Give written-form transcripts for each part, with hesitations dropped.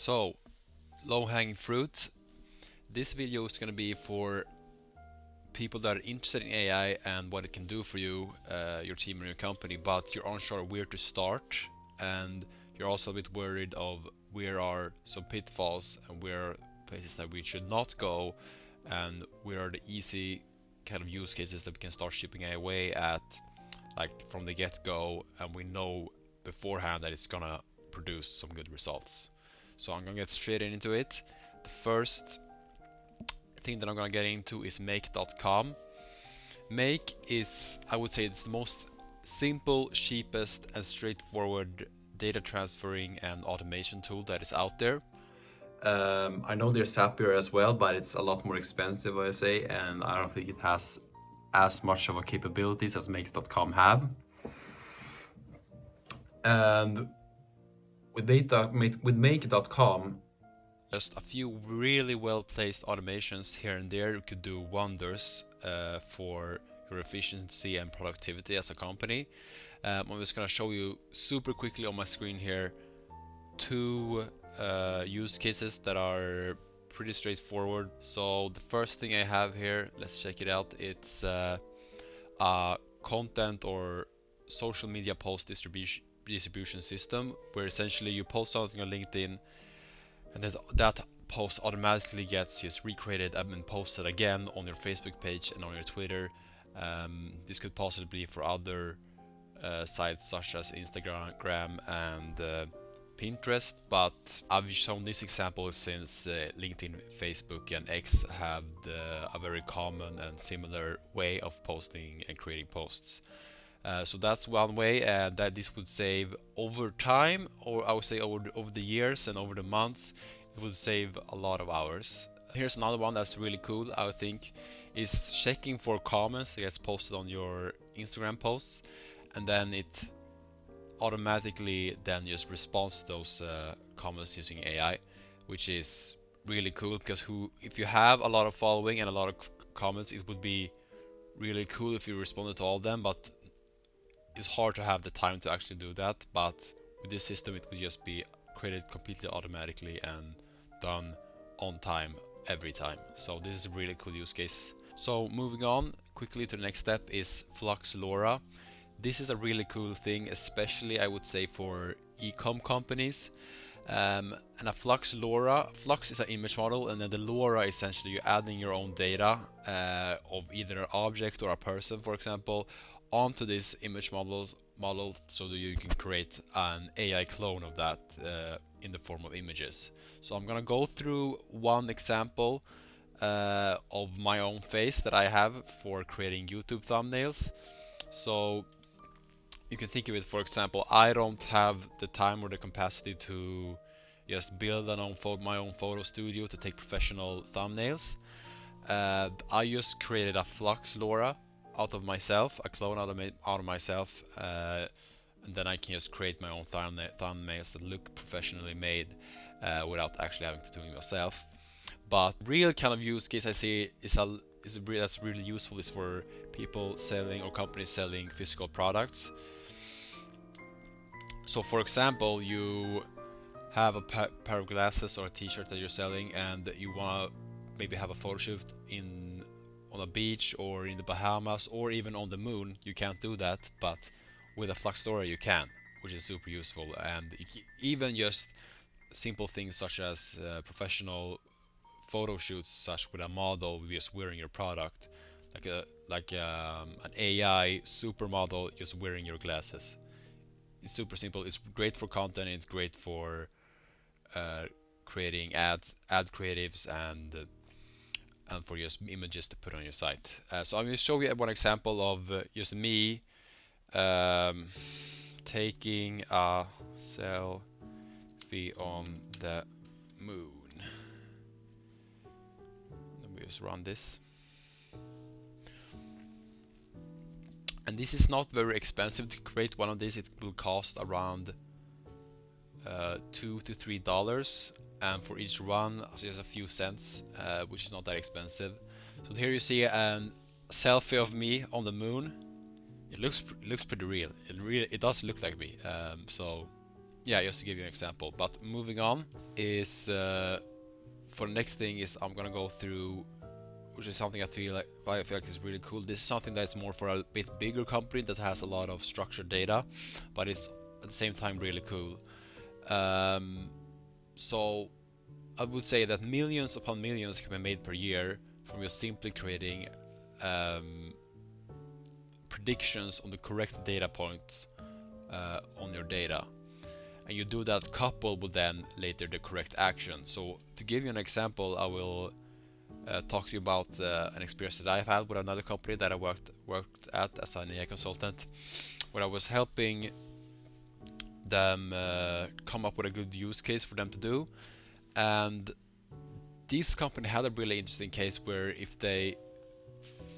So, low-hanging fruit. This video is going to be for people that are interested in AI and what it can do for you, your team, and your company, but you're unsure where to start, and you're also a bit worried of where are some pitfalls and where are places that we should not go, and where are the easy kind of use cases that we can start shipping away at, like from the get-go, and we know beforehand that it's gonna produce some good results. So I'm gonna get straight into it. The first thing that I'm gonna get into is make.com. Make is, I would say, it's the most simple, cheapest, and straightforward data transferring and automation tool that is out there. I know there's Zapier as well, but it's a lot more expensive, I say, and I don't think it has as much of a capabilities as make.com have. And with make.com, just a few really well placed automations here and there could do wonders for your efficiency and productivity as a company. I'm just going to show you super quickly on my screen here two use cases that are pretty straightforward. So the first thing I have here, let's check it out. It's a content or social media post distribution system, where essentially you post something on LinkedIn and that post automatically gets just recreated and posted again on your Facebook page and on your Twitter. This could possibly be for other sites such as Instagram and Pinterest, but I've shown this example since LinkedIn, Facebook, and X have a very common and similar way of posting and creating posts. So that's one way, and that this would save over time, or I would say over the years and over the months, it would save a lot of hours. Here's another one that's really cool, I think, is checking for comments that gets posted on your Instagram posts, and then it automatically then just responds to those comments using AI, which is really cool, because if you have a lot of following and a lot of comments, it would be really cool if you responded to all of them, but it's hard to have the time to actually do that. But with this system, it would just be created completely automatically and done on time every time. So this is a really cool use case. So moving on quickly to the next step is flux lora. This is a really cool thing, especially I would say for e-com companies. And a flux is an image model, and then the lora, essentially you're adding your own data of either an object or a person, for example, onto this image model so that you can create an AI clone of that in the form of images. So I'm gonna go through one example of my own face that I have for creating YouTube thumbnails. So you can think of it, for example, I don't have the time or the capacity to just build my own photo studio to take professional thumbnails. I just created a flux lora out of myself, a clone out of myself, and then I can just create my own thumbnails that look professionally made without actually having to do it myself. But real kind of use case I see that's really useful is for people selling or companies selling physical products. So for example, you have a pair of glasses or a t-shirt that you're selling, and you want to maybe have a photo shoot on a beach or in the Bahamas or even on the moon. You can't do that, but with a flux lora you can, which is super useful. And even just simple things such as professional photo shoots, such with a model just wearing your product, like an AI supermodel just wearing your glasses. It's super simple. It's great for content. It's great for creating ad creatives and for just images to put on your site. So I'm going to show you one example of just me taking a selfie on the moon. Let me just run this. And this is not very expensive to create one of these. It will cost around $2 to $3, and for each run just a few cents, which is not that expensive. So here you see a selfie of me on the moon. It looks pretty real. It does look like me. So yeah, just to give you an example. But moving on is for the next thing is I'm gonna go through, which is something I feel like is really cool. This is something that's more for a bit bigger company that has a lot of structured data, but it's at the same time really cool. So I would say that millions upon millions can be made per year from just simply creating um, predictions on the correct data points on your data. And you do that coupled with then later the correct action. So to give you an example, I will talk to you about an experience that I've had with another company that I worked at as an AI consultant, where I was helping them come up with a good use case for them to do. And this company had a really interesting case where if they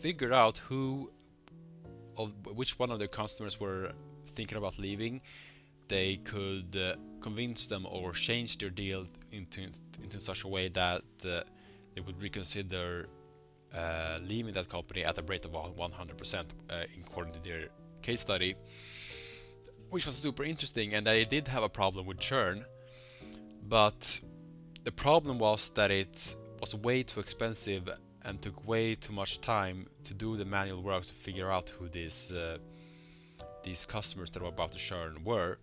figured out which one of their customers were thinking about leaving, they could convince them or change their deal into such a way that they would reconsider leaving that company at a rate of 100%, according to their case study, which was super interesting. And they did have a problem with churn, but the problem was that it was way too expensive and took way too much time to do the manual work to figure out who these customers that were about to churn were.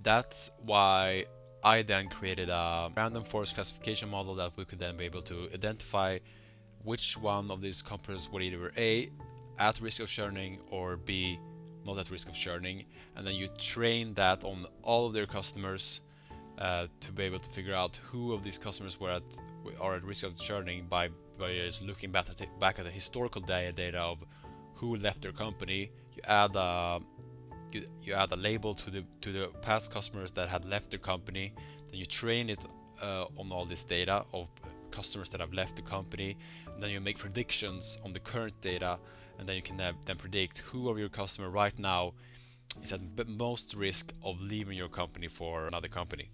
That's why I then created a random forest classification model that we could then be able to identify which one of these companies were either A, at risk of churning, or B, not at risk of churning. And then you train that on all of their customers to be able to figure out who of these customers are at risk of churning by just looking back at the historical data of who left their company. You add a label to the past customers that had left their company. Then you train it on all this data of customers that have left the company. And then you make predictions on the current data, and then you can then predict who of your customer right now is at most risk of leaving your company for another company.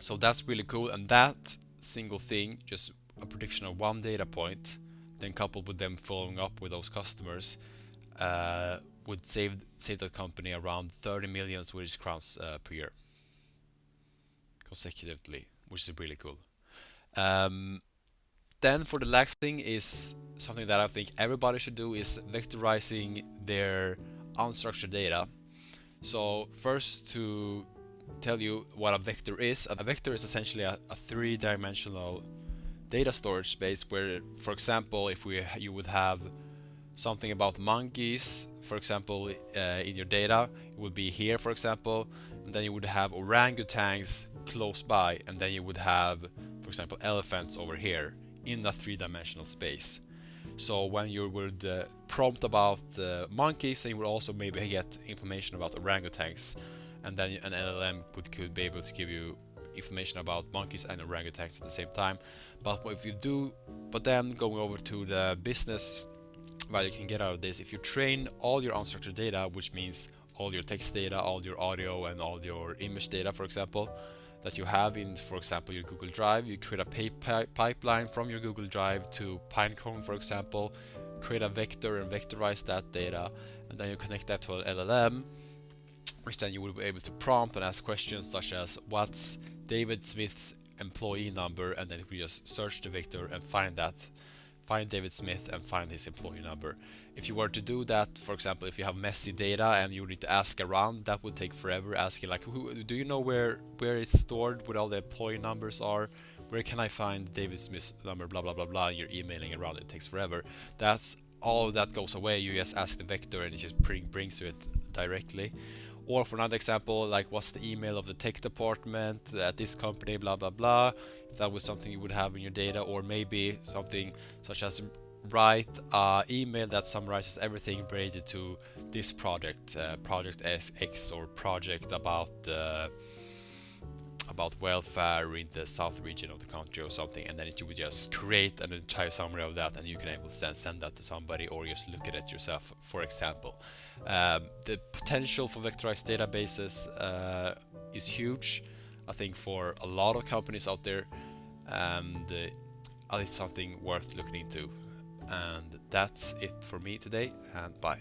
So that's really cool, and that single thing, just a prediction of one data point, then coupled with them following up with those customers, would save that company around 30 million Swedish crowns per year consecutively, which is really cool. Then for the last thing is something that I think everybody should do, is vectorizing their unstructured data. So first, to tell you what a vector is essentially a three-dimensional data storage space where, for example, if you would have something about monkeys, for example, in your data, it would be here, for example, and then you would have orangutans close by, and then you would have, for example, elephants over here in a three-dimensional space. So when you would prompt about monkeys, then you would also maybe get information about orangutans, and then an LLM could be able to give you information about monkeys and orangutans at the same time. But then going over to the business value you can get out of this, if you train all your unstructured data, which means all your text data, all your audio, and all your image data, for example, that you have in, for example, your Google Drive, you create a pipeline from your Google Drive to Pinecone, for example, create a vector and vectorize that data, and then you connect that to an LLM, which then you will be able to prompt and ask questions such as, what's David Smith's employee number, and then we just search the vector and find David Smith and find his employee number. If you were to do that, for example, if you have messy data and you need to ask around, that would take forever, asking like, do you know where it's stored, where all the employee numbers are, where can I find David Smith's number, blah blah blah blah, and you're emailing around, it takes forever. That's all of that goes away. You just ask the vector and it just brings you it directly. Or for another example, like, what's the email of the tech department at this company, blah blah blah, if that was something you would have in your data. Or maybe something such as write an email that summarizes everything related to this project, project X, or project about welfare in the south region of the country or something, and then you would just create an entire summary of that, and you can able to then send that to somebody or just look at it yourself, for example. The potential for vectorized databases is huge, I think, for a lot of companies out there, and it's something worth looking into. And that's it for me today, and bye.